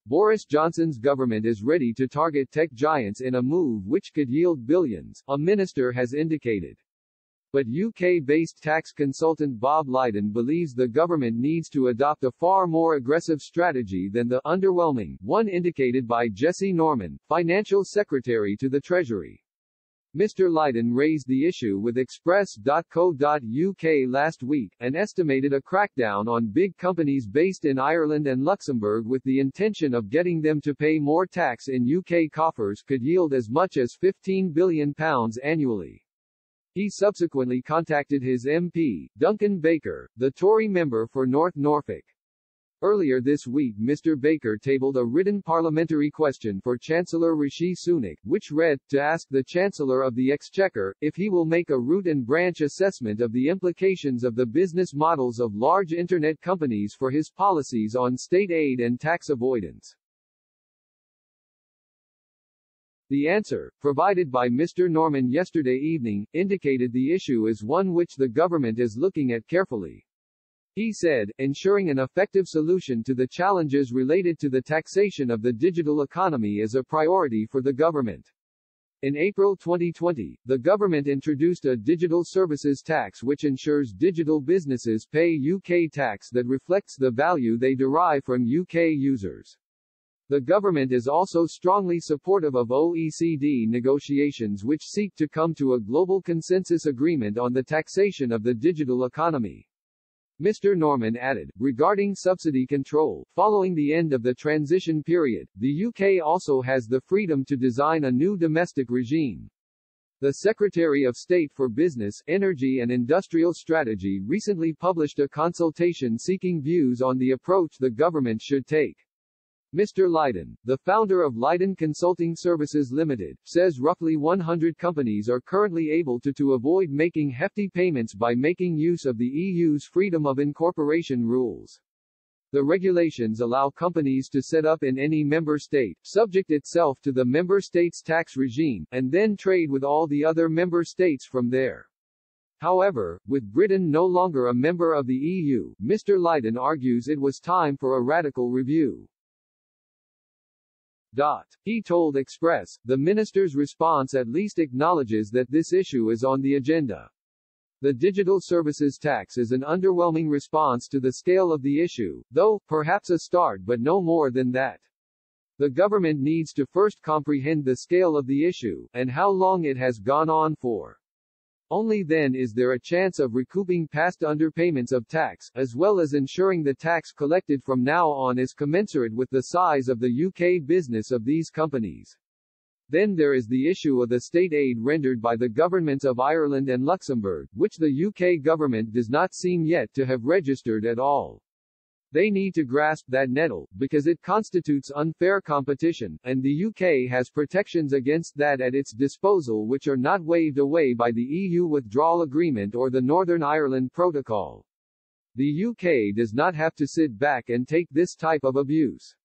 Boris Johnson's government is ready to target tech giants in a move which could yield billions, a minister has indicated. But UK-based tax consultant Bob Lydon believes the government needs to adopt a far more aggressive strategy than the underwhelming one indicated by Jesse Norman, financial secretary to the Treasury. Mr. Lydon raised the issue with Express.co.uk last week, and estimated a crackdown on big companies based in Ireland and Luxembourg with the intention of getting them to pay more tax in UK coffers could yield as much as £15 billion annually. He subsequently contacted his MP, Duncan Baker, the Tory member for North Norfolk. Earlier this week Mr. Baker tabled a written parliamentary question for Chancellor Rishi Sunak, which read, to ask the Chancellor of the Exchequer, if he will make a root and branch assessment of the implications of the business models of large internet companies for his policies on state aid and tax avoidance. The answer, provided by Mr. Norman yesterday evening, indicated the issue is one which the government is looking at carefully. He said, ensuring an effective solution to the challenges related to the taxation of the digital economy is a priority for the government. In April 2020, the government introduced a digital services tax which ensures digital businesses pay UK tax that reflects the value they derive from UK users. The government is also strongly supportive of OECD negotiations which seek to come to a global consensus agreement on the taxation of the digital economy. Mr. Norman added, regarding subsidy control, following the end of the transition period, the UK also has the freedom to design a new domestic regime. The Secretary of State for Business, Energy and Industrial Strategy recently published a consultation seeking views on the approach the government should take. Mr. Lydon, the founder of Lydon Consulting Services Limited, says roughly 100 companies are currently able to avoid making hefty payments by making use of the EU's Freedom of Incorporation rules. The regulations allow companies to set up in any member state, subject itself to the member state's tax regime, and then trade with all the other member states from there. However, with Britain no longer a member of the EU, Mr. Lydon argues it was time for a radical review. He told Express, the minister's response at least acknowledges that this issue is on the agenda. The digital services tax is an underwhelming response to the scale of the issue, though, perhaps a start but no more than that. The government needs to first comprehend the scale of the issue, and how long it has gone on for. Only then is there a chance of recouping past underpayments of tax, as well as ensuring the tax collected from now on is commensurate with the size of the UK business of these companies. Then there is the issue of the state aid rendered by the governments of Ireland and Luxembourg, which the UK government does not seem yet to have registered at all. They need to grasp that nettle, because it constitutes unfair competition, and the UK has protections against that at its disposal which are not waived away by the EU Withdrawal Agreement or the Northern Ireland Protocol. The UK does not have to sit back and take this type of abuse.